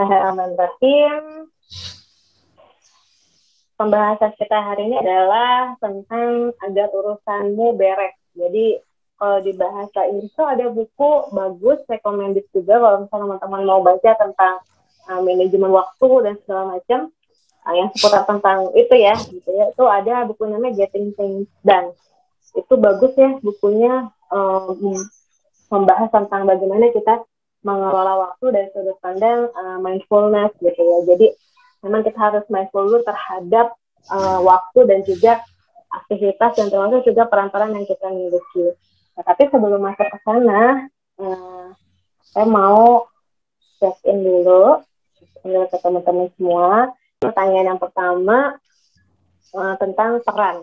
Bismillahirrahmanirrahim. Pembahasan kita hari ini adalah tentang agar urusanmu beres. Jadi kalau di bahasa Inggris itu ada buku bagus, recommended juga kalau misalnya teman-teman mau baca tentang manajemen waktu dan segala macam yang seputar tentang itu ya, gitu ya. Itu ada buku namanya Getting Things Done. Itu bagus ya bukunya, membahas tentang bagaimana kita mengelola waktu dari sudut pandang mindfulness gitu ya. Jadi memang kita harus mindful dulu terhadap waktu dan juga aktivitas dan termasuk juga peran-peran yang kita miliki. Nah, tapi sebelum masuk ke sana, saya mau check in dulu ke teman-teman semua. Pertanyaan yang pertama tentang peran.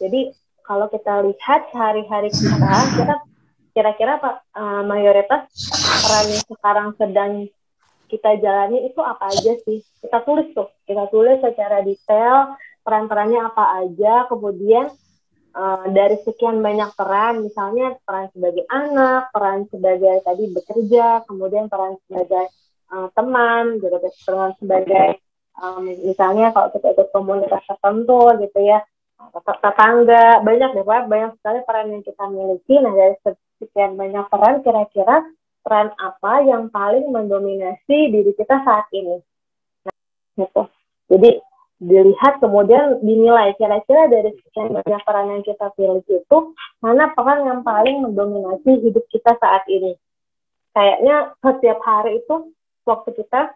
Jadi kalau kita lihat sehari-hari kita kira-kira mayoritas peran yang sekarang sedang kita jalani itu apa aja sih? Kita tulis secara detail peran-perannya apa aja, kemudian dari sekian banyak peran, misalnya peran sebagai anak, peran sebagai tadi bekerja, kemudian peran sebagai teman, gitu, peran sebagai misalnya kalau kita ikut komunitas tertentu gitu ya, tetangga, banyak sekali peran yang kita miliki. Nah dari sekian banyak peran, kira-kira peran apa yang paling mendominasi diri kita saat ini? Nah, gitu. Jadi dilihat kemudian dinilai kira-kira dari sekian banyak peran yang kita pilih itu mana peran yang paling mendominasi hidup kita saat ini. Kayaknya setiap hari itu waktu kita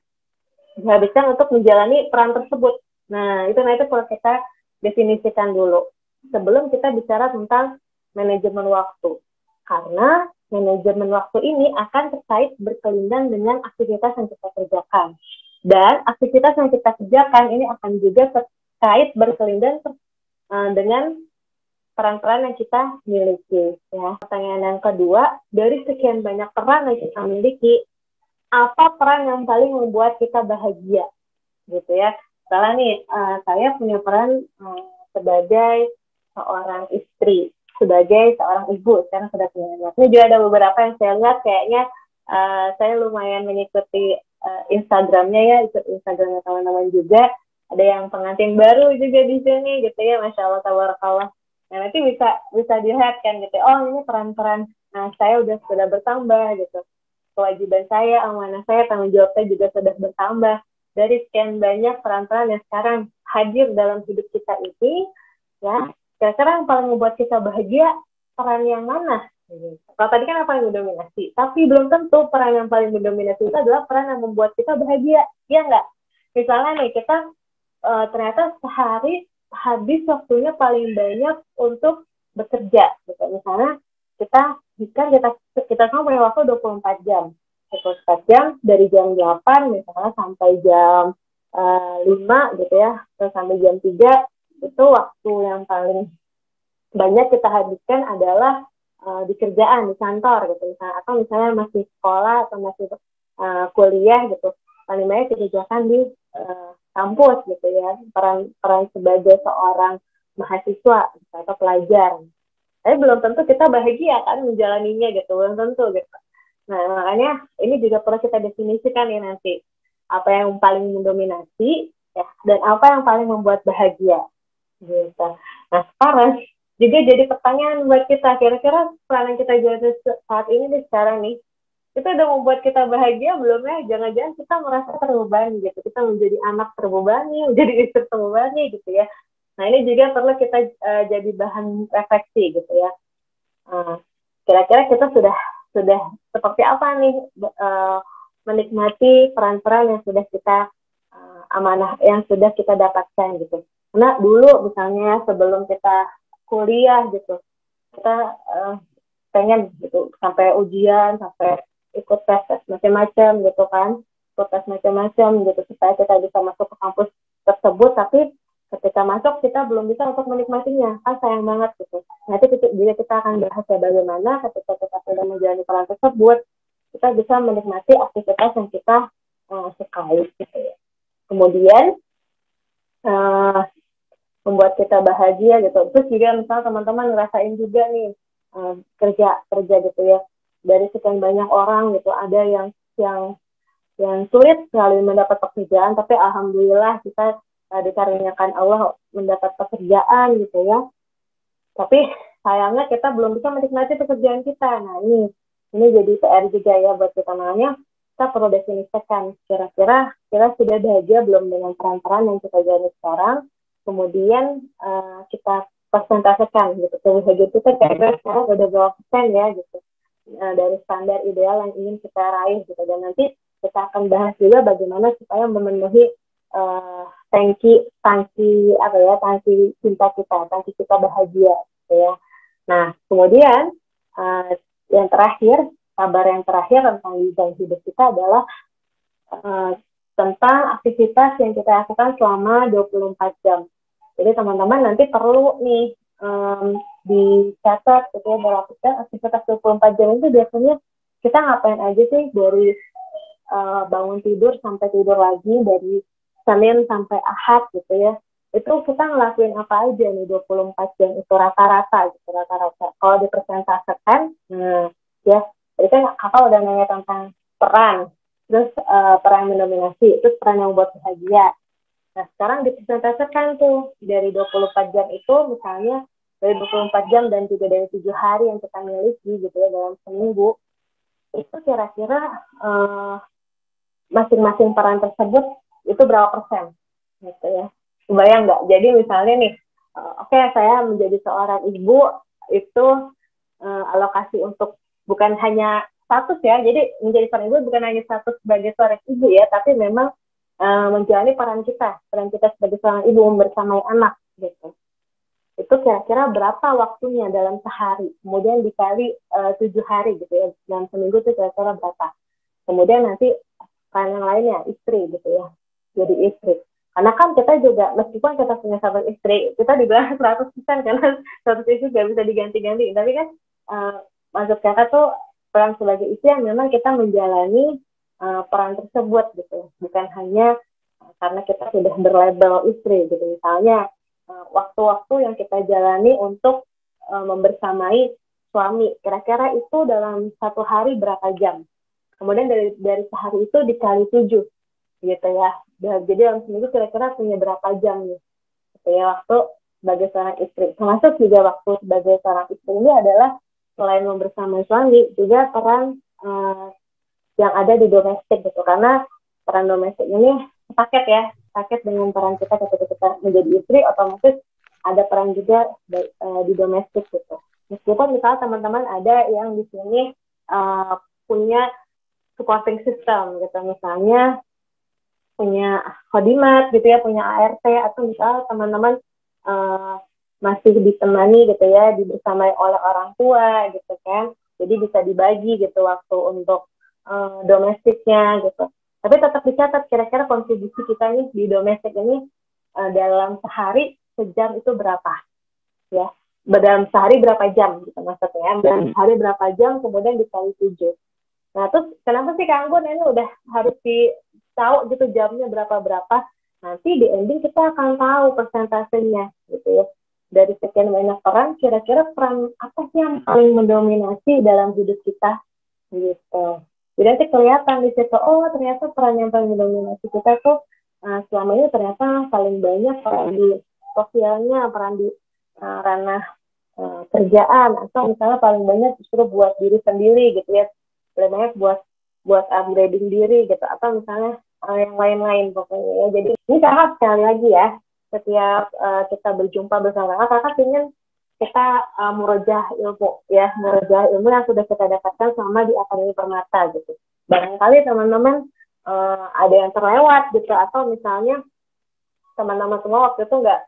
dihabiskan untuk menjalani peran tersebut. Nah itu perlu kita definisikan dulu sebelum kita bicara tentang manajemen waktu. Karena manajemen waktu ini akan terkait berkelindan dengan aktivitas yang kita kerjakan. Dan aktivitas yang kita kerjakan ini akan juga terkait berkelindan dengan peran-peran yang kita miliki. Ya. Pertanyaan yang kedua, dari sekian banyak peran yang kita miliki, apa peran yang paling membuat kita bahagia? Gitu ya. Misalnya nih, saya punya peran sebagai seorang istri, sebagai seorang ibu, sekarang sudah punya anak. Ini juga ada beberapa yang saya lihat kayaknya saya lumayan mengikuti Instagramnya ya, ikut Instagramnya teman-teman juga. Ada yang pengantin baru juga di sini gitu ya, Masya Allah, tabarakallah. Nah nanti bisa dilihat kan gitu, oh ini peran-peran saya sudah bertambah gitu. Kewajiban saya, amanah saya, tanggung jawab saya juga sudah bertambah. Dari sekian banyak peran-peran yang sekarang hadir dalam hidup kita ini, ya, kira-kira yang paling membuat kita bahagia, peran yang mana? Kalau tadi kan apa yang mendominasi, tapi belum tentu peran yang paling mendominasi itu adalah peran yang membuat kita bahagia, ya nggak? Misalnya nih, kita ternyata sehari habis waktunya paling banyak untuk bekerja, gitu. Misalnya kita semua punya waktu 24 jam. 24 jam dari jam 8 misalnya sampai jam 5 gitu ya, terus sampai jam 3 itu waktu yang paling banyak kita habiskan adalah di kerjaan, di kantor gitu misalnya, atau misalnya masih sekolah atau masih kuliah gitu, paling banyak dikerjakan di kampus gitu ya, peran sebagai seorang mahasiswa gitu, atau pelajar. Tapi belum tentu kita bahagia kan menjalaninya gitu, belum tentu gitu. Nah makanya ini juga perlu kita definisikan ya nanti, apa yang paling mendominasi ya, dan apa yang paling membuat bahagia gitu. Nah sekarang juga jadi pertanyaan buat kita, kira-kira peran yang kita jalani saat ini nih sekarang nih, itu udah membuat kita bahagia belum ya? Jangan-jangan kita merasa terbebani gitu, kita menjadi anak terbebani, menjadi istri terbebani gitu ya. Nah ini juga perlu kita jadi bahan refleksi gitu ya. Kira-kira kita sudah seperti apa nih menikmati peran-peran yang sudah kita amanah, yang sudah kita dapatkan gitu. Karena dulu misalnya sebelum kita kuliah gitu, kita pengen gitu sampai ujian, sampai ikut tes macam-macam gitu kan, ikut tes macam-macam gitu supaya kita bisa masuk ke kampus tersebut, tapi ketika masuk kita belum bisa untuk menikmatinya, sayang banget gitu. Nanti juga kita akan bahas ya bagaimana ketika kita sudah menjalani peran tersebut, kita bisa menikmati aktivitas yang kita sukai gitu ya. Kemudian membuat kita bahagia gitu. Terus juga misalnya teman-teman ngerasain juga nih kerja gitu ya, dari sekian banyak orang gitu, ada yang yang sulit sekali mendapat pekerjaan, tapi alhamdulillah kita dikaruniakan Allah mendapat pekerjaan gitu ya. Tapi sayangnya kita belum bisa menikmati pekerjaan kita. Nah ini jadi PR juga ya buat kita, makanya kita perlu definisikan kira-kira kita sudah bahagia belum dengan peran-peran yang kita jalani sekarang, kemudian kita persentasekan gitu. Bahagia kita kira-kira sekarang udah berapa persen ya gitu, dari standar ideal yang ingin kita raih gitu. Dan nanti kita akan bahas juga bagaimana supaya memenuhi tangki cinta kita, tangki kita bahagia gitu ya. Nah kemudian yang terakhir, kabar yang terakhir tentang desain hidup kita adalah tentang aktivitas yang kita lakukan selama 24 jam. Jadi teman-teman nanti perlu nih dicatat gitu ya, berapa aktivitas 24 jam itu biasanya kita ngapain aja sih dari bangun tidur sampai tidur lagi, dari Senin sampai Ahad gitu ya. Itu kita ngelakuin apa aja nih 24 jam itu rata-rata gitu, rata-rata. Kalau dipersentasekan, ya, jadi kan kakak udah nanya tentang peran, terus peran mendominasi, terus peran yang buat bahagia. Nah sekarang dipersentasekan tuh dari 24 jam itu, misalnya dari 24 jam dan juga dari 7 hari yang kita miliki gitu ya dalam seminggu, itu kira-kira masing-masing peran tersebut itu berapa persen gitu ya. Kebayang nggak? Jadi misalnya nih, oke, saya menjadi seorang ibu itu alokasi untuk bukan hanya status ya, jadi menjadi seorang ibu bukan hanya status sebagai seorang ibu ya, tapi memang menjalani peran kita sebagai seorang ibu membersamai anak gitu. Itu kira-kira berapa waktunya dalam sehari, kemudian dikali 7 hari gitu ya, dalam seminggu itu kira-kira berapa. Kemudian nanti peran yang lainnya, istri gitu ya, jadi istri. Karena kan kita juga, meskipun kita punya satu istri, kita dibilang 100% karena satu istri gak bisa diganti-ganti. Tapi kan maksud kakak tuh peran sebagai istri yang memang kita menjalani peran tersebut gitu. Bukan hanya karena kita sudah berlabel istri gitu. Misalnya waktu-waktu yang kita jalani untuk membersamai suami, kira-kira itu dalam satu hari berapa jam. Kemudian dari sehari itu dikali 7 gitu ya. Jadi dalam seminggu kira-kira punya berapa jam nih gitu ya, waktu sebagai seorang istri. Termasuk juga waktu sebagai seorang istri ini adalah selain membersamai suami, juga peran yang ada di domestik gitu. Karena peran domestik ini paket dengan peran kita ketika kita menjadi istri, otomatis ada peran juga di domestik gitu. Meskipun misalnya teman-teman ada yang di sini punya supporting system gitu, misalnya punya khodimat gitu ya, punya ART, atau misalnya teman-teman masih ditemani gitu ya, dibersamai oleh orang tua gitu kan, jadi bisa dibagi gitu waktu untuk domestiknya gitu. Tapi tetap dicatat kira-kira kontribusi kita ini di domestik ini dalam sehari sejam itu berapa ya, dalam sehari berapa jam gitu maksudnya, dalam sehari berapa jam, kemudian dikali 7. Nah terus kenapa sih Kak Anggun ini udah harus tahu gitu jamnya berapa-berapa, nanti di ending kita akan tahu persentasenya gitu ya. Dari sekian banyak peran, kira-kira peran apa sih yang paling mendominasi dalam hidup kita gitu. Jadi nanti kelihatan di situ, oh ternyata peran yang paling mendominasi kita tuh selama ini ternyata paling banyak peran di sosialnya, peran di ranah kerjaan, atau misalnya paling banyak justru buat diri sendiri gitu ya, paling banyak buat upgrading diri gitu, atau misalnya yang lain-lain pokoknya ya. Jadi ini kakak sekali lagi ya, setiap kita berjumpa bersama kakak ingin kita merojah ilmu ya, merojah ilmu yang sudah kita dapatkan selama di Akademi Permata gitu. Barangkali teman-teman ada yang terlewat gitu, atau misalnya teman-teman semua waktu itu nggak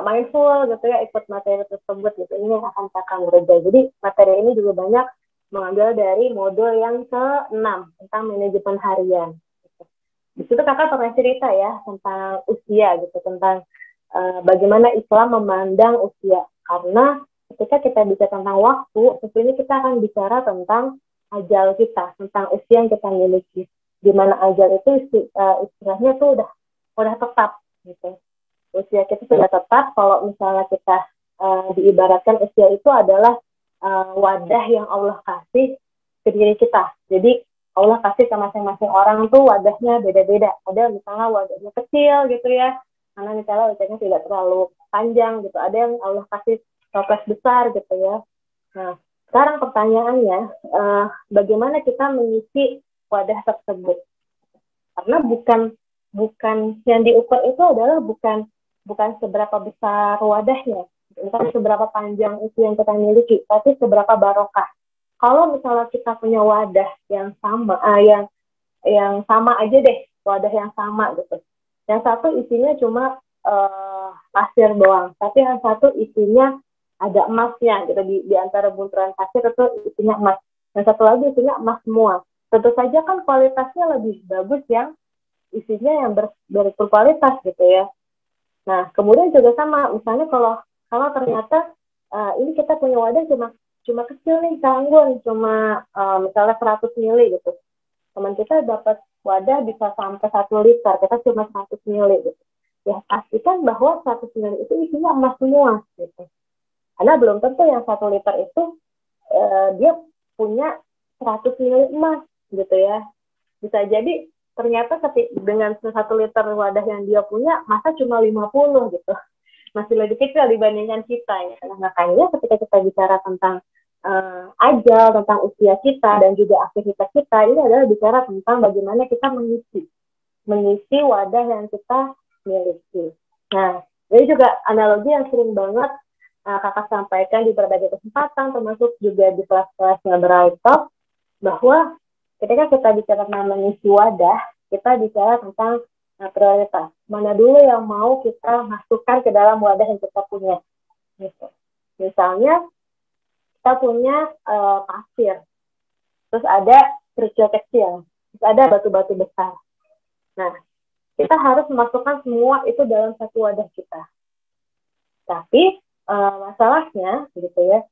mindful gitu ya ikut materi tersebut gitu. Ini yang akan kakak merojah. Jadi materi ini juga banyak mengambil dari modul yang ke-6 tentang manajemen harian. Di situ kakak pernah cerita ya tentang usia gitu, tentang bagaimana Islam memandang usia. Karena ketika kita bicara tentang waktu, tentunya kita akan bicara tentang ajal kita, tentang usia yang kita miliki. Di mana ajal itu istilahnya tuh udah tetap gitu. Usia kita sudah tetap. Kalau misalnya kita diibaratkan usia itu adalah wadah yang Allah kasih ke diri kita. Jadi Allah kasih ke masing-masing orang tuh wadahnya beda-beda. Ada misalnya wadahnya kecil gitu ya, karena misalnya wadahnya tidak terlalu panjang gitu. Ada yang Allah kasih toples besar gitu ya. Nah, sekarang pertanyaannya, bagaimana kita mengisi wadah tersebut? Karena bukan yang diukur itu adalah bukan seberapa besar wadahnya, bukan seberapa panjang itu yang kita miliki, tapi seberapa barokah. Kalau misalnya kita punya wadah yang sama, yang sama aja deh, wadah yang sama gitu. Yang satu isinya cuma pasir doang, tapi yang satu isinya ada emasnya gitu, di antara bunturan pasir itu isinya emas. Yang satu lagi isinya emas semua. Tentu saja kan kualitasnya lebih bagus yang isinya yang berkualitas gitu ya. Nah, kemudian juga sama, misalnya kalau ternyata ini kita punya wadah cuma kecil nih, canggung, cuma misalnya 100 mili gitu. Teman kita dapat wadah bisa sampai 1 liter, kita cuma 100 mili gitu. Ya, pastikan bahwa 100 mili itu isinya emas semua gitu. Karena belum tentu yang 1 liter itu dia punya 100 mili emas gitu ya. Bisa jadi ternyata dengan 1 liter wadah yang dia punya, masa cuma 50 gitu. Masih lebih kecil dibandingkan kita ya. Nah, makanya ketika kita bicara tentang ajal, tentang usia kita dan juga aktivitas kita, ini adalah bicara tentang bagaimana kita mengisi wadah yang kita miliki. Nah, ini juga analogi yang sering banget kakak sampaikan di berbagai kesempatan, termasuk juga di kelas-kelasnya Bright Talk, bahwa ketika kita bicara tentang mengisi wadah, kita bicara tentang prioritas. Mana dulu yang mau kita masukkan ke dalam wadah yang kita punya. Gitu. Misalnya, kita punya pasir, terus ada kerikil kecil, terus ada batu-batu besar. Nah, kita harus memasukkan semua itu dalam satu wadah kita. Tapi masalahnya, gitu ya,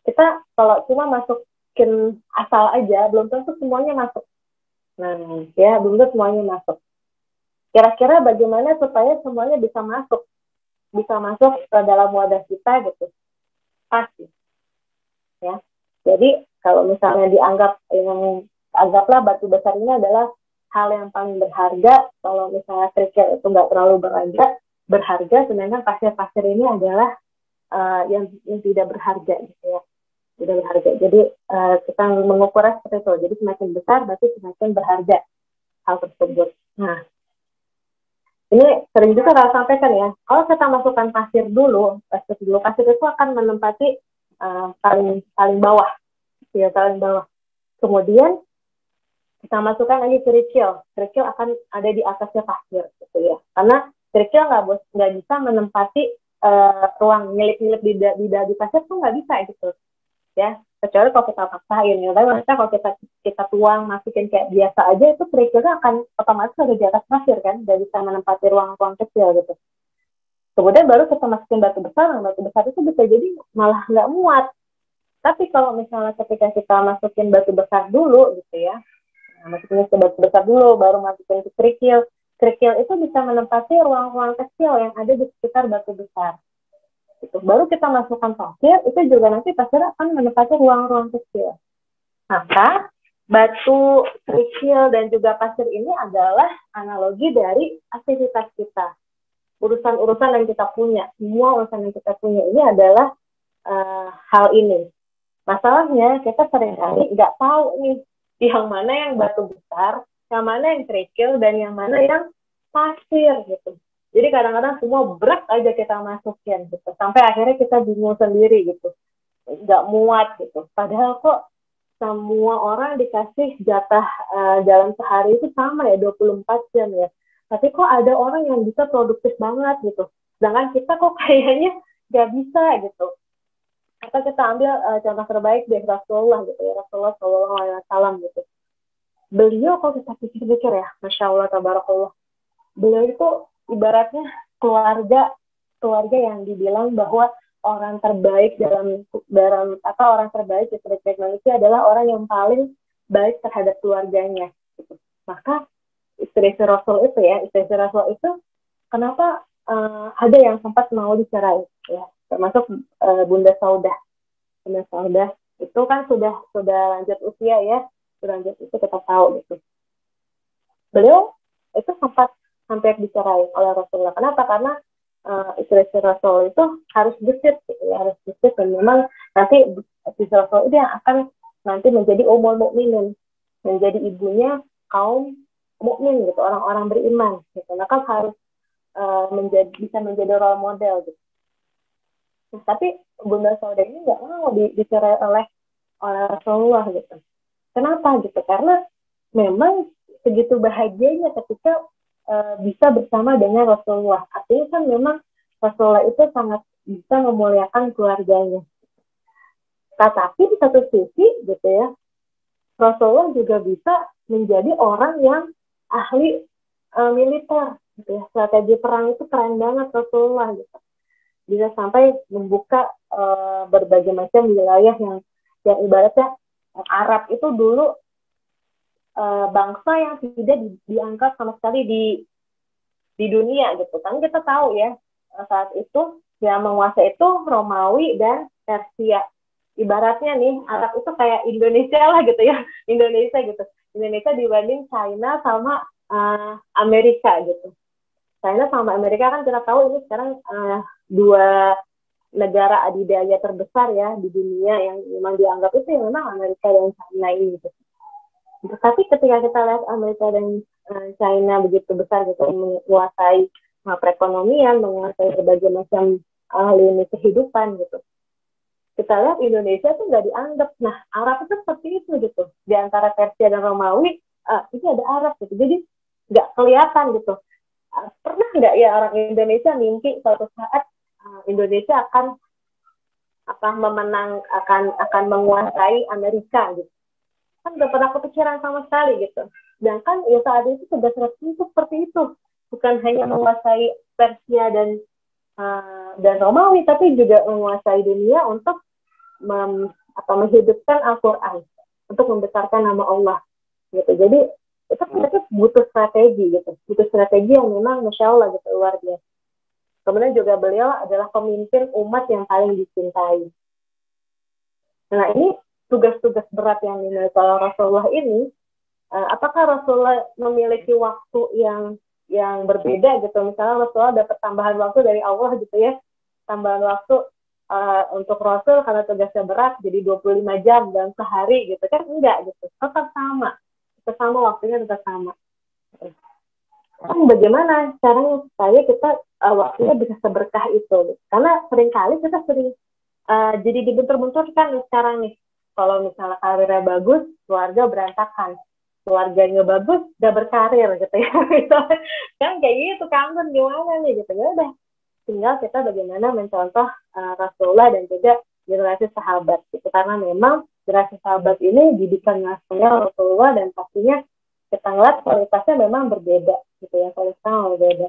kita kalau cuma masukin asal aja, belum tentu semuanya masuk. Nah, ya, belum tentu semuanya masuk. Kira-kira bagaimana supaya semuanya bisa masuk ke dalam wadah kita gitu? Pasti. Ya. Jadi kalau misalnya anggaplah batu besar ini adalah hal yang paling berharga, kalau misalnya kerikil itu nggak terlalu berharga, sedangkan pasir-pasir ini adalah yang tidak berharga gitu ya, tidak berharga. Jadi kita mengukurnya seperti itu. Jadi semakin besar berarti semakin berharga hal tersebut. Nah, ini sering juga saya sampaikan ya, kalau kita masukkan pasir dulu, pasir itu akan menempati paling bawah, ya paling bawah. Kemudian kita masukkan lagi kerikil akan ada di atasnya pasir, gitu ya. Karena kerikil nggak bisa menempati ruang nyelip-nyelip di pasir tuh nggak bisa gitu, ya. Kecuali kalau kita paksain, ya. Tapi maksudnya kalau kita tuang, masukin kayak biasa aja, itu kerikilnya akan otomatis ada di atas pasir kan, nggak bisa menempati ruang-ruang kecil gitu. Kemudian baru kita masukin batu besar itu bisa jadi malah nggak muat. Tapi kalau misalnya ketika kita masukin batu besar dulu gitu ya, masukin ke batu besar dulu, baru masukin ke kerikil itu bisa menempati ruang-ruang kecil yang ada di sekitar batu besar. Gitu. Baru kita masukkan pasir, itu juga nanti pasir akan menempati ruang-ruang kecil. Maka batu, kerikil, dan juga pasir ini adalah analogi dari aktivitas kita. Urusan-urusan yang kita punya, semua urusan yang kita punya ini adalah hal ini. Masalahnya kita seringkali nggak tahu nih, yang mana yang batu besar, yang mana yang kerikil, dan yang mana yang pasir gitu. Jadi kadang-kadang semua berat aja kita masukin gitu, sampai akhirnya kita bingung sendiri gitu, nggak muat gitu. Padahal kok semua orang dikasih jatah dalam sehari itu sama ya, 24 jam ya. Tapi kok ada orang yang bisa produktif banget gitu, sedangkan kita kok kayaknya nggak bisa gitu. Atau kita ambil contoh terbaik dari Rasulullah gitu ya, Rasulullah SAW gitu. Beliau kalau kita pikir-pikir ya, Masya Allah, Tabarakallah, beliau itu ibaratnya keluarga yang dibilang bahwa orang terbaik dalam orang terbaik di sebaik manusia adalah orang yang paling baik terhadap keluarganya gitu. Maka istri Rasul itu kenapa ada yang sempat mau dicerai ya, termasuk Bunda Saudah itu kan sudah lanjut usia ya, derajat itu kita tahu gitu. Beliau itu sempat hampir dicerai oleh Rasulullah. Kenapa? Karena istri Rasul itu harus gesit, gitu ya, harus gesit, dan memang nanti istri Rasul itu yang akan nanti menjadi ummul mukminin, menjadi ibunya kaum mukmin gitu, orang-orang beriman gitu. Maka harus bisa menjadi role model gitu. Nah, tapi Bunda Saudah ini nggak mau dicerai oleh Rasulullah gitu. Kenapa gitu? Karena memang segitu bahagianya ketika bisa bersama dengan Rasulullah. Artinya kan memang Rasulullah itu sangat bisa memuliakan keluarganya. Tetapi di satu sisi gitu ya, Rasulullah juga bisa menjadi orang yang ahli militer gitu ya. Strategi perang itu keren banget Rasulullah gitu. Bisa sampai membuka berbagai macam wilayah yang ibaratnya Arab itu dulu bangsa yang tidak diangkat sama sekali di dunia gitu. Kan kita tahu ya saat itu yang menguasai itu Romawi dan Persia. Ibaratnya nih Arab itu kayak Indonesia lah gitu ya, Indonesia gitu. Indonesia dibanding China sama Amerika gitu. China sama Amerika kan kita tahu ini sekarang dua negara adidaya terbesar ya di dunia yang memang dianggap itu yang memang Amerika dan China ini gitu. Tapi ketika kita lihat Amerika dan China begitu besar gitu menguasai perekonomian, menguasai berbagai macam lini kehidupan gitu. Kita lihat Indonesia tuh nggak dianggap. Nah, Arab itu seperti itu gitu. Di antara Persia dan Romawi, itu ada Arab gitu. Jadi nggak kelihatan gitu. Pernah nggak ya orang Indonesia mimpi suatu saat Indonesia akan menguasai Amerika gitu? Kan gak pernah kepikiran sama sekali gitu. Sedangkan ya saat itu tugas resmi itu seperti itu, bukan hanya menguasai Persia dan Romawi, tapi juga menguasai dunia untuk menghidupkan Al-Quran, untuk membesarkan nama Allah gitu. Jadi itu butuh strategi gitu, butuh strategi yang memang Masya Allah gitu, luar biasa. Kemudian juga beliau adalah pemimpin umat yang paling dicintai. Nah ini tugas-tugas berat yang dimiliki oleh Rasulullah ini, apakah Rasulullah memiliki waktu yang berbeda gitu? Misalnya Rasulullah dapat tambahan waktu dari Allah gitu ya, tambahan waktu untuk Rasul karena tugasnya berat jadi 25 jam dalam sehari gitu kan? Enggak gitu, tetap sama waktunya, tetap sama. Bagaimana caranya supaya kita waktunya bisa seberkah itu? Karena seringkali kita jadi dibentur-benturkan sekarang nih. Kalau misalnya karirnya bagus, keluarga berantakan. Keluarganya bagus, gak berkarir gitu ya. Kan kayak gitu, kangen gimana nih gitu. Ya udah, tinggal kita bagaimana mencontoh Rasulullah dan juga generasi sahabat gitu. Karena memang generasi sahabat ini didikan nasional Rasulullah, dan pastinya kita ngeliat kualitasnya memang berbeda gitu ya. Kualitasnya berbeda.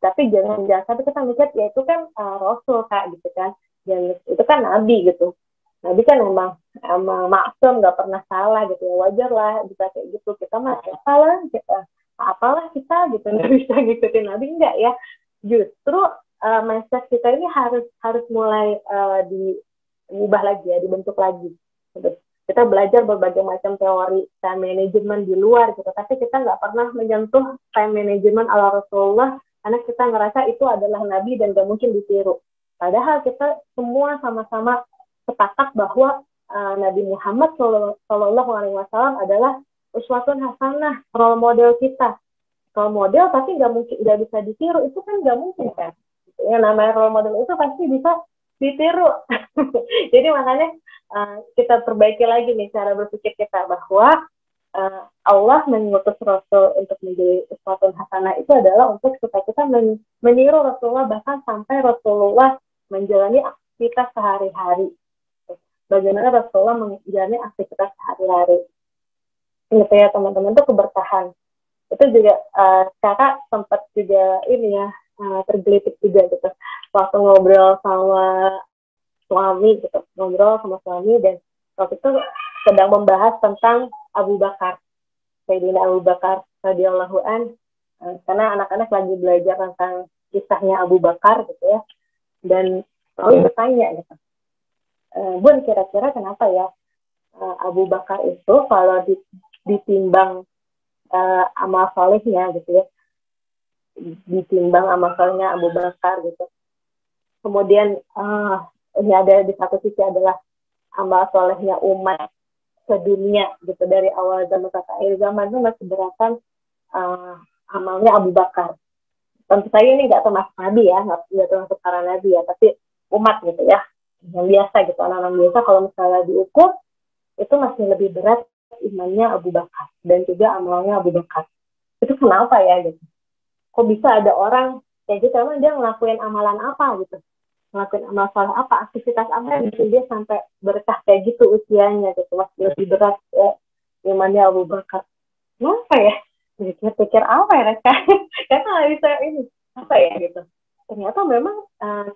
Tapi jangan sampai kita mikir ya itu kan Rasul kak gitu kan. Dan itu kan Nabi gitu. Nabi kan emang maksum, nggak pernah salah gitu ya, wajar lah bisa kayak gitu. Kita mah salah kita apalah kita gitu, nggak bisa ngikutin Nabi, enggak ya. Justru mindset kita ini harus mulai diubah lagi ya, dibentuk lagi gitu. Kita belajar berbagai macam teori time management di luar gitu, tapi kita nggak pernah menyentuh time management ala Rasulullah karena kita ngerasa itu adalah Nabi dan nggak mungkin ditiru. Padahal kita semua sama-sama sepakat bahwa Nabi Muhammad Shallallahu Alaihi Wasallam adalah uswatun hasanah, role model kita. Role model tapi nggak bisa ditiru, itu kan nggak mungkin kan. Yang namanya role model itu pasti bisa ditiru. Jadi makanya kita perbaiki lagi nih cara berpikir kita, bahwa Allah mengutus Rasul untuk menjadi uswatun hasanah itu adalah untuk supaya kita meniru Rasulullah, bahkan sampai Rasulullah menjalani aktivitas sehari-hari. Bagaimana Rasulullah menjalani aktivitas sehari-hari. Gitu ya teman-teman, itu keberkahan. Itu juga kakak sempat juga ini ya tergelitik juga gitu. Waktu ngobrol sama suami gitu, dan waktu itu sedang membahas tentang Abu Bakar, Sayyidina Abu Bakar radhiyallahu an, karena anak-anak lagi belajar tentang kisahnya Abu Bakar gitu ya, dan suami bertanya gitu, Bun, kira-kira kenapa ya Abu Bakar itu kalau ditimbang amal solehnya gitu ya, ditimbang amal solehnya Abu Bakar gitu. Kemudian ini ada di satu sisi adalah amal solehnya umat sedunia gitu, dari awal zaman sampai akhir zaman itu masih beratan amalnya Abu Bakar. Tentu saja ini nggak termasuk nabi ya, nggak termasuk para nabi ya, tapi umat gitu ya, yang biasa gitu, anak-anak biasa kalau misalnya diukur itu masih lebih berat imannya Abu Bakar dan juga amalnya Abu Bakar. Itu kenapa ya gitu? Kok bisa ada orang kayak gitu, emang dia ngelakuin amalan apa gitu? Ngelakuin amal salah apa, aktivitas apa yang bikin dia sampai berkah kayak gitu usianya gitu, masih lebih berat ya, imannya Abu Bakar. Kenapa ya? Pikir-pikir apa ya mereka? Karena nggak bisa ini apa ya gitu. Ternyata memang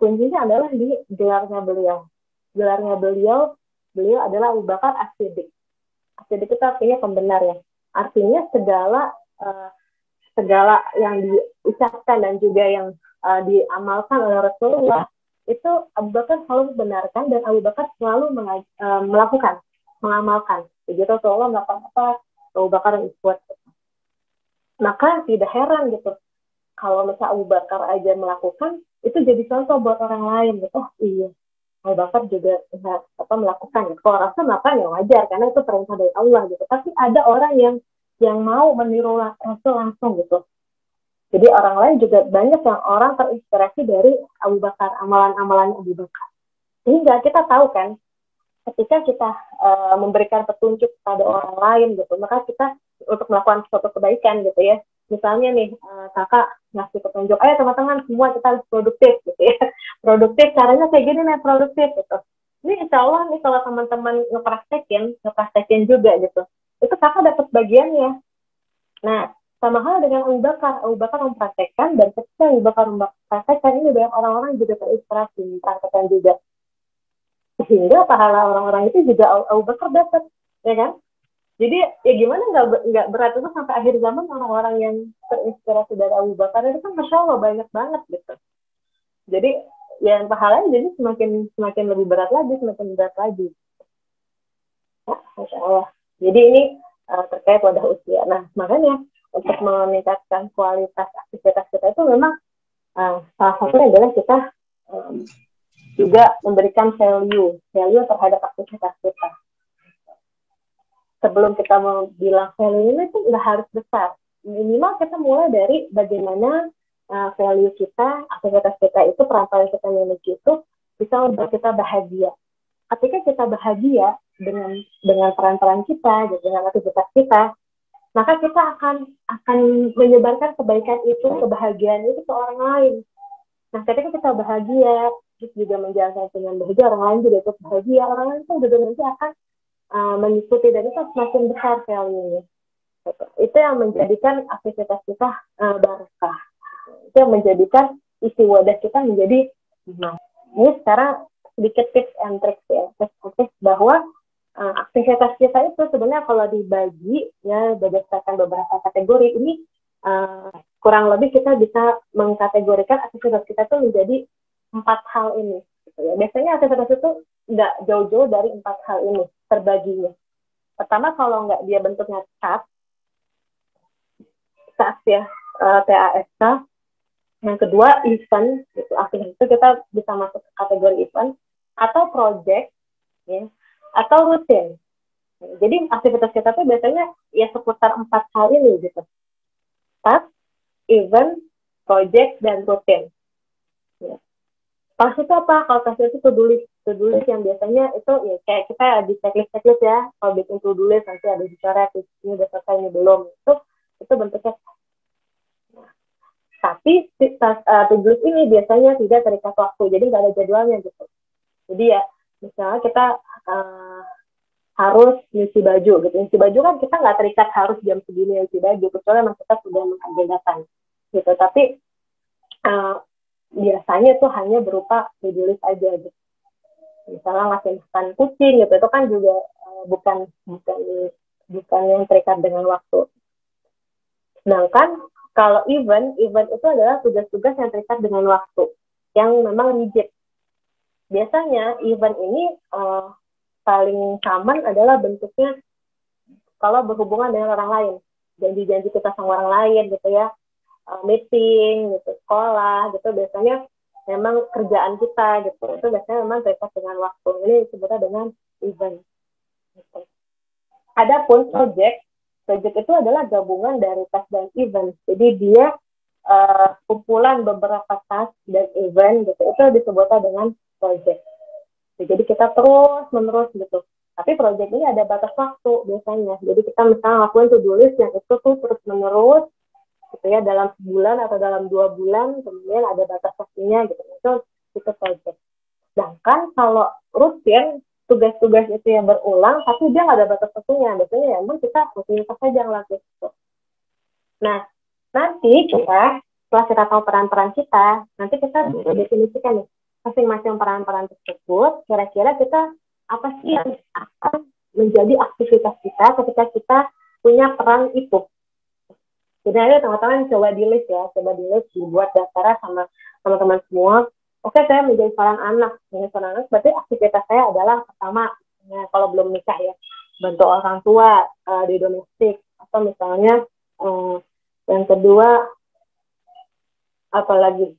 kuncinya adalah di gelarnya beliau. Gelarnya beliau adalah Abu Bakar As-Siddiq. As-Siddiq itu artinya pembenar ya. Artinya segala yang diucapkan dan juga yang diamalkan oleh Rasulullah itu Abu Bakar selalu membenarkan dan Abu Bakar selalu melakukan, mengamalkan. Begitu Rasulullah melakukan apa, Abu Bakar yang ikut. Maka tidak heran gitu kalau misalnya Abu Bakar aja melakukan, itu jadi contoh buat orang lain gitu. Oh iya, Abu Bakar juga melakukan. Kalau rasa melakukan ya wajar karena itu perintah dari Allah gitu. Tapi ada orang yang mau meniru Rasul langsung gitu. Jadi orang lain juga banyak yang orang terinspirasi dari Abu Bakar, amalan-amalan Abu Bakar. Sehingga kita tahu kan, ketika kita memberikan petunjuk pada orang lain gitu, maka kita untuk melakukan suatu kebaikan gitu ya. Misalnya nih, kakak ngasih petunjuk, ayo teman-teman semua kita harus produktif gitu ya. Produktif, caranya kayak gini nih, produktif gitu. Ini insya Allah nih kalau teman-teman ngepraktekin juga gitu. Itu kakak dapat bagiannya. Nah, sama hal dengan Abu Bakar. Abu Bakar mempraktekkan, dan ketika Abu Bakar mempraktekkan, ini banyak orang-orang juga terinspirasi mempraktekkan juga. Sehingga pahala orang-orang itu juga Abu Bakar dapat, ya kan? Jadi ya gimana nggak berat itu sampai akhir zaman orang-orang yang terinspirasi dari Abu Bakar itu kan masya Allah banyak banget gitu. Jadi ya pahalanya jadi semakin lebih berat lagi, semakin berat lagi. Ya, masya Allah. Jadi ini terkait wadah usia. Nah makanya untuk meningkatkan kualitas aktivitas kita itu memang salah satunya adalah kita juga memberikan value terhadap aktivitas kita. Sebelum kita mau bilang value ini tuh nggak harus besar. Minimal kita mulai dari bagaimana value kita, aktivitas kita itu, peran-peran kita miliki itu bisa membuat kita bahagia. Ketika kita bahagia dengan peran-peran kita, dengan aktivitas kita, maka kita akan menyebarkan kebaikan itu, kebahagiaan itu ke orang lain. Nah, ketika kita bahagia, terus juga menjalankan dengan bahagia, orang lain juga ikut bahagia, orang lain itu juga nanti akan mengikuti, dan itu semakin besar value-nya. Itu yang menjadikan aktivitas kita barokah. Itu yang menjadikan isi wadah kita menjadi ini sekarang sedikit tips and tricks ya, tips bahwa aktivitas kita itu sebenarnya kalau dibagi ya berdasarkan beberapa kategori ini kurang lebih kita bisa mengkategorikan aktivitas kita itu menjadi 4 hal ini. Gitu ya. Biasanya aktivitas itu nggak jauh-jauh dari 4 hal ini terbaginya. Pertama kalau nggak dia bentuknya task ya, TASK. Yang kedua event, gitu. Aktivitas itu kita bisa masuk ke kategori event atau project, ya, atau rutin. Jadi aktivitas kita tuh biasanya ya seputar 4 hal ini gitu. Task, event, project, dan rutin. Ya. Task itu apa? Kalau task itu to-do list yang biasanya itu ya kayak kita di checklist ya. Kalau bikin to-do list nanti ada dicoret, ini udah selesai, ini belum. Itu bentuknya. Nah, tapi to-do list ini biasanya tidak terikat waktu, jadi nggak ada jadwalnya gitu. Jadi ya misalnya kita harus nyuci baju gitu. Nyuci baju kan kita nggak terikat harus jam segini nyuci baju, kecuali memang kita sudah mengagendakan gitu. Tapi biasanya itu hanya berupa to-do list aja gitu. Misalnya ngasih makan kucing gitu, itu kan juga bukan yang terikat dengan waktu. Sedangkan kalau event itu adalah tugas-tugas yang terikat dengan waktu, yang memang rigid. Biasanya event ini paling common adalah bentuknya kalau berhubungan dengan orang lain, janji-janji kita sama orang lain gitu ya, meeting gitu, sekolah gitu, biasanya memang kerjaan kita gitu, itu biasanya memang terikat dengan waktu. Ini disebutnya dengan event gitu. Adapun project itu adalah gabungan dari task dan event. Jadi dia kumpulan beberapa task dan event gitu, itu disebutnya dengan project. Jadi kita terus menerus gitu. Tapi project ini ada batas waktu biasanya. Jadi kita misalnya lakuin to-do list yang itu tuh terus menerus gitu ya, dalam sebulan atau dalam 2 bulan, kemudian ada batas waktunya gitu. Itu project. Sedangkan kalau rutin, tugas-tugas itu yang berulang, tapi dia nggak ada batas waktunya. Biasanya ya emang kita rutinitas saja ngelakuin itu. Nah, nanti kita, setelah kita tahu peran-peran kita, nanti kita definisikan nih, masing-masing peran-peran tersebut, kira-kira kita apa sih yang akan menjadi aktivitas kita ketika kita punya peran itu. Jadi ayo teman-teman coba di list ya, dibuat daftar sama teman-teman semua. Oke, saya menjadi seorang anak. Menjadi seorang anak berarti aktivitas saya adalah pertama, ya, kalau belum nikah ya, bantu orang tua di domestik, atau misalnya yang kedua apalagi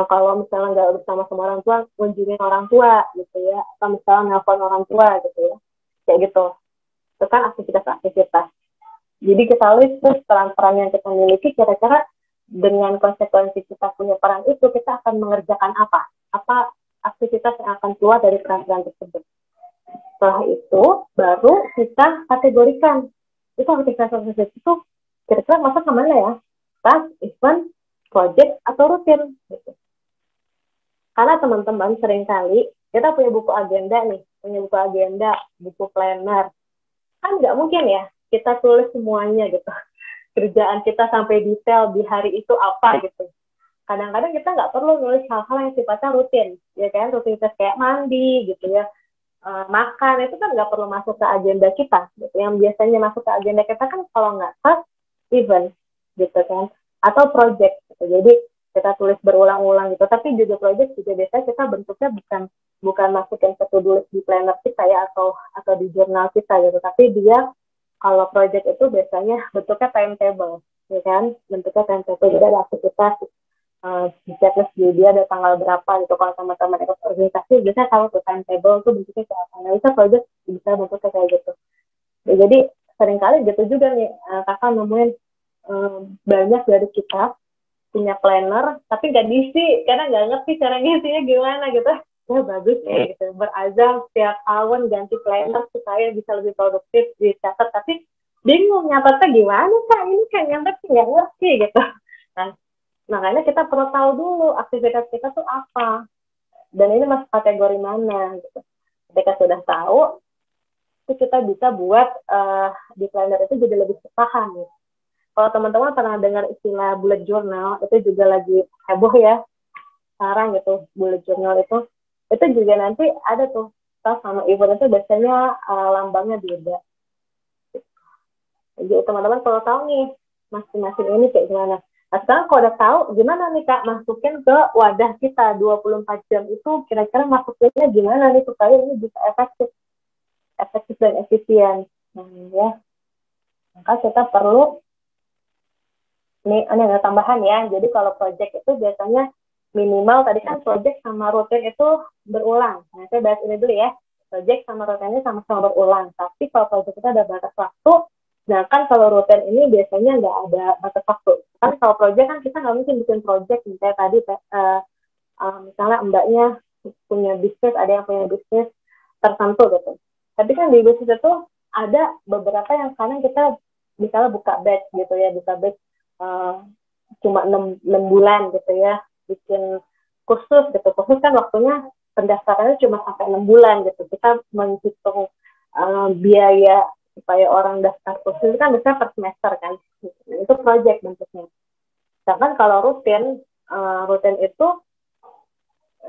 kalau misalnya nggak bersama sama orang tua, kunjungin orang tua gitu ya, atau misalnya nelfon orang tua gitu ya, kayak gitu. Itu kan aktivitas-aktivitas. Jadi kita list tuh peran-peran yang kita miliki, kira-kira dengan konsekuensi kita punya peran itu, kita akan mengerjakan apa aktivitas yang akan keluar dari peran-peran tersebut. Setelah itu baru kita kategorikan itu aktivitas itu kira-kira masuk ke mana ya, task, event, project, atau rutin gitu. Karena teman-teman seringkali kita punya buku agenda, buku planner, kan nggak mungkin ya kita tulis semuanya gitu, kerjaan kita sampai detail di hari itu apa gitu. Kadang-kadang kita nggak perlu nulis hal-hal yang sifatnya rutin, ya kan, rutinitas kayak mandi gitu ya, makan, itu kan nggak perlu masuk ke agenda kita gitu. Yang biasanya masuk ke agenda kita kan kalau nggak task, event gitu kan, atau project gitu. Jadi kita tulis berulang-ulang gitu. Tapi juga project juga biasanya kita bentuknya bukan masukin ke to-do list di planner kita ya, atau di jurnal kita gitu. Tapi dia kalau project itu biasanya bentuknya timetable, ya kan? Bentuknya timetable, jadi ada aktivitas di checklist dia ada tanggal berapa gitu. Kalau teman-teman ikut organisasi biasanya kalau ke timetable itu bentuknya kayak apa. Nah, bisa project bisa bentuknya kayak gitu. Ya, jadi seringkali gitu juga nih, kakak nemuin banyak dari kita punya planner tapi nggak diisi karena nggak ngerti cara ngisinya gimana gitu. Ya bagus ya gitu, berazam setiap tahun ganti planner supaya bisa lebih produktif dicatat, tapi bingung nyatetnya gimana kak, ini kan nyatet nggak ngerti gitu. Nah, makanya kita perlu tahu dulu aktivitas kita tuh apa dan ini masuk kategori mana gitu. Ketika sudah tahu, itu kita bisa buat di planner itu jadi lebih terpaham gitu. Kalau teman-teman pernah dengar istilah bullet journal, itu juga lagi heboh ya sekarang gitu. Bullet journal itu juga nanti ada tuh sama event itu biasanya lambangnya beda. Jadi teman-teman kalau tahu nih masing-masing ini kayak gimana. Nah sekarang kalau udah tahu gimana nih kak masukin ke wadah kita 24 jam itu kira-kira masukinnya gimana nih supaya ini bisa efektif dan efisien. Nah ya, maka kita perlu ini ada tambahan ya. Jadi kalau project itu biasanya minimal tadi kan project sama rutin itu berulang. Nah, saya bahas ini dulu ya. Project sama rutin ini sama-sama berulang. Tapi kalau project itu ada batas waktu, nah kan kalau rutin ini biasanya nggak ada batas waktu. Kan kalau project kan kita nggak mungkin bikin project misalnya tadi misalnya mbaknya punya bisnis, ada yang punya bisnis tertentu gitu. Tapi kan di bisnis itu ada beberapa yang sekarang kita misalnya buka batch gitu ya, buka batch cuma 6 bulan gitu ya, bikin kursus gitu. Kursus kan waktunya pendaftarannya cuma sampai 6 bulan gitu. Kita menghitung biaya supaya orang daftar kursus itu kan biasanya per semester kan. Itu project bentuknya. Sedangkan kalau rutin itu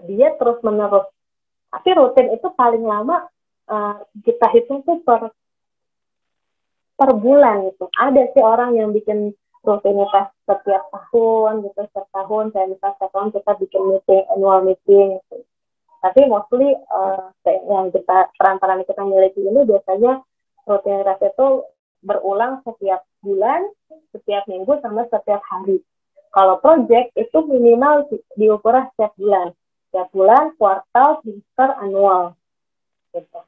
dia terus menerus. Tapi rutin itu paling lama kita hitung tuh per bulan gitu. Ada sih orang yang bikin rutinitas setiap tahun gitu, setiap tahun saya misalnya setiap tahun kita bikin meeting, annual meeting gitu. Tapi mostly yang peran-peran kita miliki ini biasanya rutinitas itu berulang setiap bulan, setiap minggu, sama setiap hari. Kalau project itu minimal diukur setiap bulan, kuartal, semester, annual. Gitu.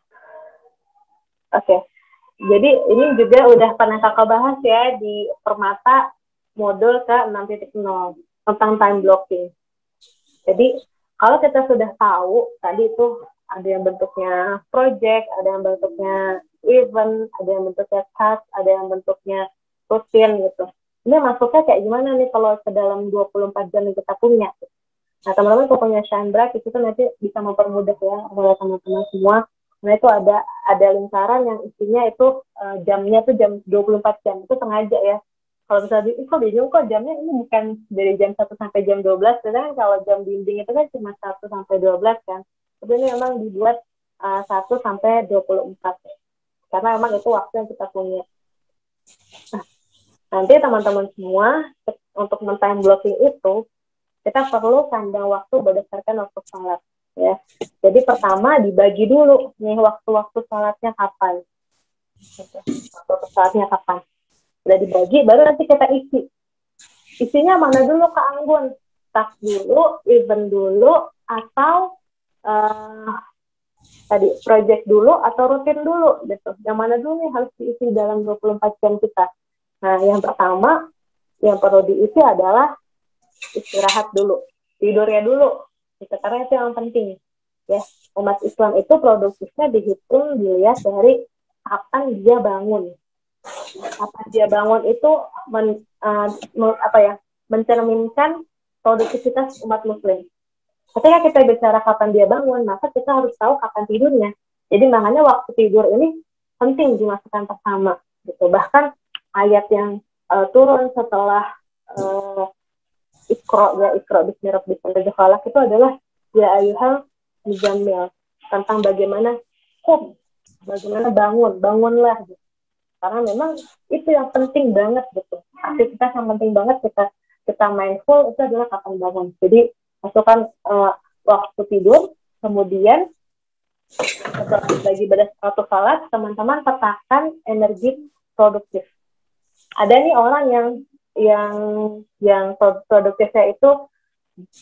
Oke. Jadi ini juga udah pernah kakak bahas ya di Permata modul ke 6.0 tentang time blocking. Jadi kalau kita sudah tahu tadi itu ada yang bentuknya project, ada yang bentuknya event, ada yang bentuknya task, ada yang bentuknya rutin gitu. Ini masuknya kayak gimana nih kalau ke dalam 24 jam yang kita punya. Nah teman-teman kalau punya Shine Bright itu nanti bisa mempermudah ya oleh teman-teman semua. Nah itu ada lingkaran yang isinya itu jamnya tuh jam 24 jam, itu sengaja ya. Kalau misalnya kok bingung kok jamnya ini bukan dari jam 1 sampai jam 12, sedangkan kalau jam dinding itu kan cuma 1 sampai 12 kan. Tapi ini memang dibuat 1 sampai 24. Karena memang itu waktu yang kita punya. Nah, nanti teman-teman semua untuk men-time blocking itu kita perlu kandang waktu berdasarkan waktu sholat ya. Jadi pertama dibagi dulu nih waktu-waktu sholatnya kapan. Waktu sholatnya kapan. Udah dibagi, baru nanti kita isi. Isinya mana dulu Kak Anggun? Task dulu, event dulu, atau tadi project dulu atau rutin dulu gitu. Yang mana dulu nih harus diisi dalam 24 jam kita. Nah, yang pertama yang perlu diisi adalah istirahat dulu, tidurnya dulu. Karena itu yang penting. Ya, umat Islam itu produktifnya dihitung dilihat dari kapan dia bangun. Kapan dia bangun itu mencerminkan produktivitas umat Muslim. Ketika kita bicara kapan dia bangun, maka kita harus tahu kapan tidurnya. Jadi makanya waktu tidur ini penting dimasukkan pertama. Gitu. Bahkan ayat yang turun setelah Iqra bismi rabbikal ladzi khalaq itu adalah ya ayyuhal muzammil, tentang bagaimana bangunlah gitu. Karena memang itu yang penting banget gitu. Aktivitas yang penting banget kita mindful itu adalah kapan bangun. Jadi masukkan waktu tidur, kemudian bagi berdasarkan waktu salat, teman-teman petakan energi produktif. Ada nih orang yang produktifnya itu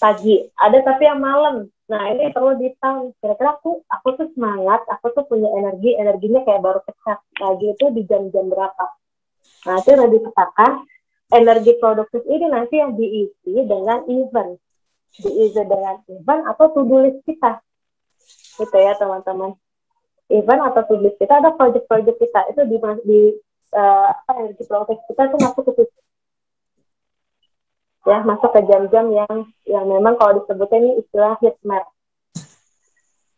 pagi, ada tapi yang malam. Nah ini perlu ditahu. Kira-kira aku tuh semangat, aku tuh punya energinya kayak baru pecah. Pagi itu di jam-jam berapa? Nah itu udah dipetakan. Energi produktif ini nanti yang diisi dengan event, atau to-do list kita. Gitu ya teman-teman. Event atau to-do list kita, ada project-project kita itu di energi produktif kita itu masuk ke situ. Ya, masuk ke jam-jam yang memang kalau disebutnya ini istilah heat map.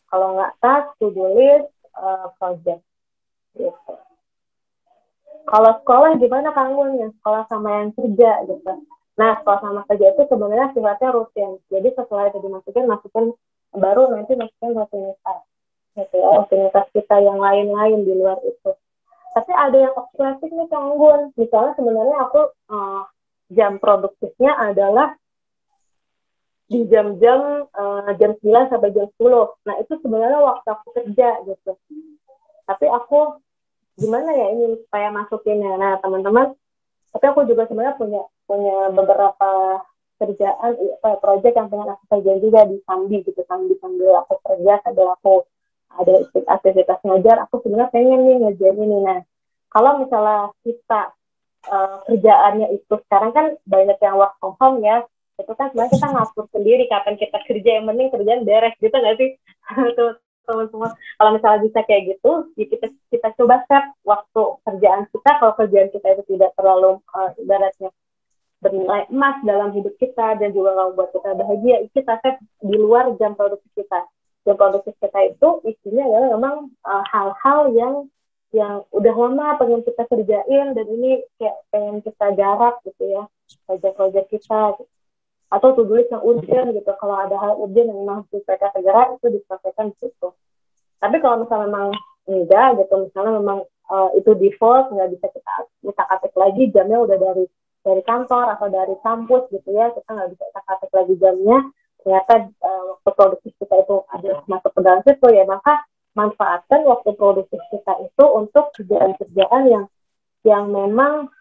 Kalau nggak task, to-do list, project. Gitu. Kalau sekolah gimana kangunnya? Sekolah sama yang kerja gitu. Nah, sekolah sama kerja itu sebenarnya sifatnya rutin. Jadi setelah itu masukin baru nanti masukin rutinitas. Gitu ya, rutinitas kita yang lain-lain di luar itu. Tapi ada yang obsesif nih Kanggun. Misalnya sebenarnya aku jam produktifnya adalah di jam-jam jam 9 sampai jam 10. Nah, itu sebenarnya waktu aku kerja gitu. Tapi aku gimana ya ini supaya masukinnya. Nah, teman-teman, tapi aku juga sebenarnya punya beberapa kerjaan, proyek yang pengen aku kerjain juga di Sambi gitu. Sambil aku kerja, sambil aku ada aktivitas ngajar, aku sebenarnya pengen nih ngerjain ini. Nah, kalau misalnya kita kerjaannya itu sekarang kan banyak yang work from home ya, itu kan sebenarnya kita ngatur sendiri kapan kita kerja, yang penting kerjaan beres gitu nggak sih teman-teman. Kalau misalnya bisa kayak gitu, ya kita coba set waktu kerjaan kita. Kalau kerjaan kita itu tidak terlalu ibaratnya bernilai emas dalam hidup kita dan juga kalau buat kita bahagia, kita set di luar jam produktif kita. Jam produktif kita itu isinya adalah memang hal-hal yang udah lama pengen kita kerjain dan ini kayak pengen kita garap gitu ya, proyek-proyek kita gitu. Atau to-do list yang urgent gitu. Kalau ada hal urgent yang memang harus kita segera, itu diselesaikan di situ. Tapi kalau misalnya memang enggak gitu, misalnya memang itu default, nggak bisa kita ketik lagi jamnya udah dari kantor atau dari kampus gitu ya, kita nggak bisa kita ketik lagi jamnya, ternyata waktu produktif kita itu ada masuk ke dalam situ, ya maka manfaatkan waktu produktif kita itu untuk kerjaan-kerjaan yang memang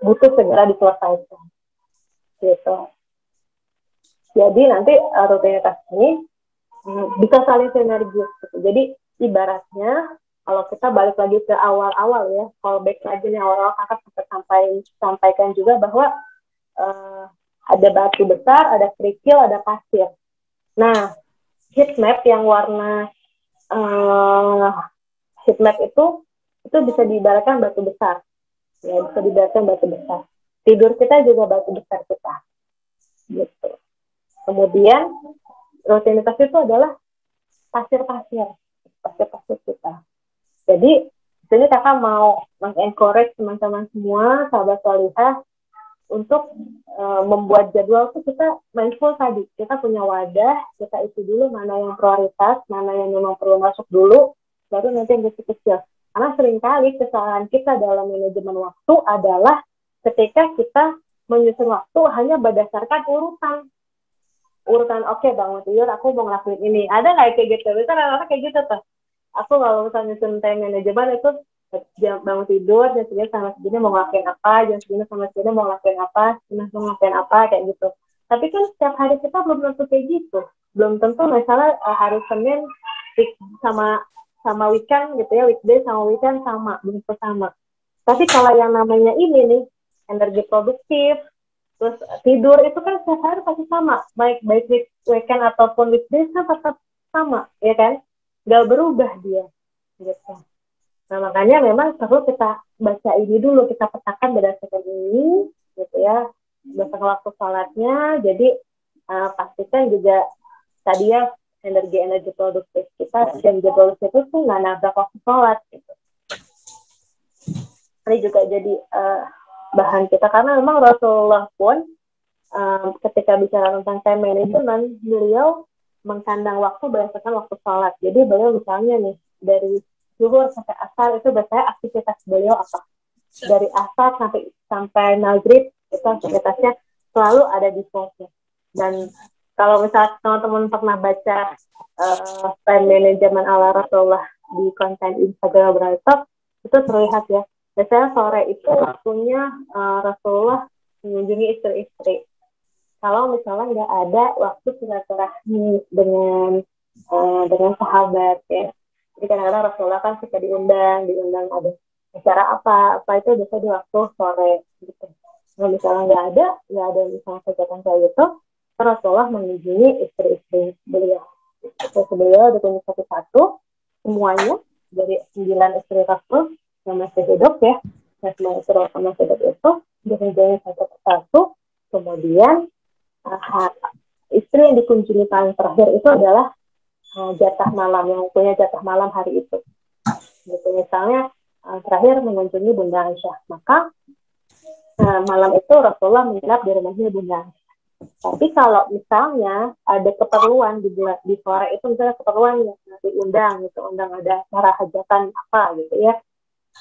butuh segera diselesaikan gitu. Jadi nanti rutinitas ini bisa saling sinergis gitu. Jadi ibaratnya kalau kita balik lagi ke awal-awal ya, kalau back lagi nih awal-awal kakak sampaikan juga bahwa ada batu besar, ada kerikil, ada pasir. Nah, heat map yang warna heat map itu bisa diibaratkan batu besar, ya bisa diibaratkan batu besar. Tidur kita juga batu besar kita, gitu. Kemudian rutinitas itu adalah pasir-pasir kita. Jadi di sini kakak mau mengencourage teman-teman semua, sahabat solihah, untuk membuat jadwal itu kita mindful tadi. Kita punya wadah, kita isi dulu mana yang prioritas, mana yang memang perlu masuk dulu, baru nanti yang kecil-kecil. Karena seringkali kesalahan kita dalam manajemen waktu adalah ketika kita menyusun waktu hanya berdasarkan urutan oke, bangun tidur aku mau ngelakuin ini. Ada nggak kayak gitu? Bisa orang-orang kayak gitu tuh. Aku kalau misalnya nyusun time manajemen itu jam bangun tidur, jam segini sama segini mau ngelakuin apa, jam segini sama segini mau ngelakuin apa, kayak gitu. Tapi kan setiap hari kita belum tentu kayak gitu. Belum tentu misalnya hari Senin sama weekend gitu ya, weekday sama weekend belum sama. Tapi kalau yang namanya ini nih, energi produktif, terus tidur itu kan setiap hari pasti sama, baik weekend ataupun weekdays kan tetap sama, ya kan? Gak berubah dia, gitu. Nah makanya memang perlu kita baca ini dulu, kita petakan berdasarkan ini, gitu ya, berdasarkan waktu sholatnya. Jadi pastikan juga tadi ya energi produktif kita dan produktif itu tuh nggak nabrak waktu sholat, gitu. Ini juga jadi bahan kita, karena memang Rasulullah pun ketika bicara tentang time management, beliau mengkandang waktu berdasarkan waktu sholat. Jadi beliau misalnya nih dari zuhur sampai asar itu biasanya aktivitas beliau apa? Dari asar sampai maghrib itu aktivitasnya selalu ada di fokus. Dan kalau misalnya teman-teman pernah baca time management ala Rasulullah di konten Instagram Brightop, itu terlihat ya. Biasanya sore itu waktunya Rasulullah mengunjungi istri-istri. Kalau misalnya nggak ada waktu silaturahmi dengan sahabat ya. Jadi kadang-kadang Rasulullah kan suka diundang ada acara apa itu biasanya di waktu sore gitu. Kalau misalnya nggak ada misalnya kegiatan kayak gitu, Rasulullah mengunjungi istri-istri beliau. Beliau ditunggu satu-satu semuanya dari 9 istri Rasul yang masih hidup ya, yang masih hidup itu dikunjungi satu persatu. Kemudian istri yang dikunjungi paling terakhir itu adalah jatah malam, yang punya jatah malam hari itu. Gitu, misalnya terakhir mengunjungi Bunda Aisyah, maka malam itu Rasulullah menginap di rumahnya Bunda Aisyah. Tapi kalau misalnya ada keperluan di sore itu, misalnya keperluan yang diundang ada acara hajatan apa gitu ya,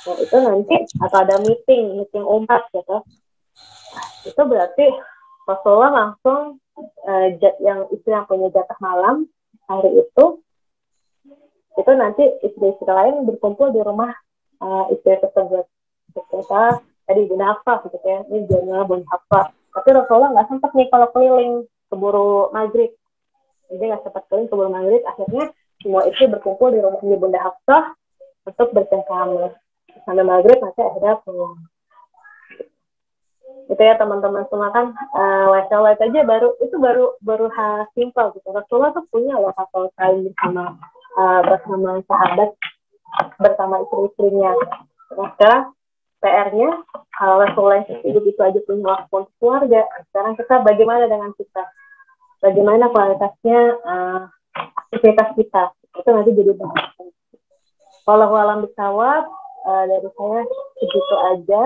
nah, itu nanti atau ada meeting umat gitu, itu berarti Rasulullah langsung yang istri yang punya jatah malam hari itu nanti istri-istri lain berkumpul di rumah istri tersebut. Kita tadi Bunda Hafsah gitu ya, ini jadinya Bunda Hafsah. Tapi Rasulullah nggak sempat nih kalau keliling keburu maghrib. Jadi nggak sempat keliling keburu maghrib. Akhirnya semua istri berkumpul di rumahnya Bunda Hafsah untuk bercengkrama sampai maghrib, nanti akhirnya pulang. Itu ya teman-teman semua kan, wajah aja baru hal simpel gitu. Rasulullah tuh punya loh kapal kain bersama sahabat, bersama istri-istrinya. Nah sekarang PR-nya, kalau Rasulullah hidup itu aja punya waktu untuk keluarga, sekarang kita bagaimana dengan kita? Bagaimana kualitasnya aktivitas kita? Itu nanti jadi bahasan. Walau alam bisawab, dari saya segitu aja.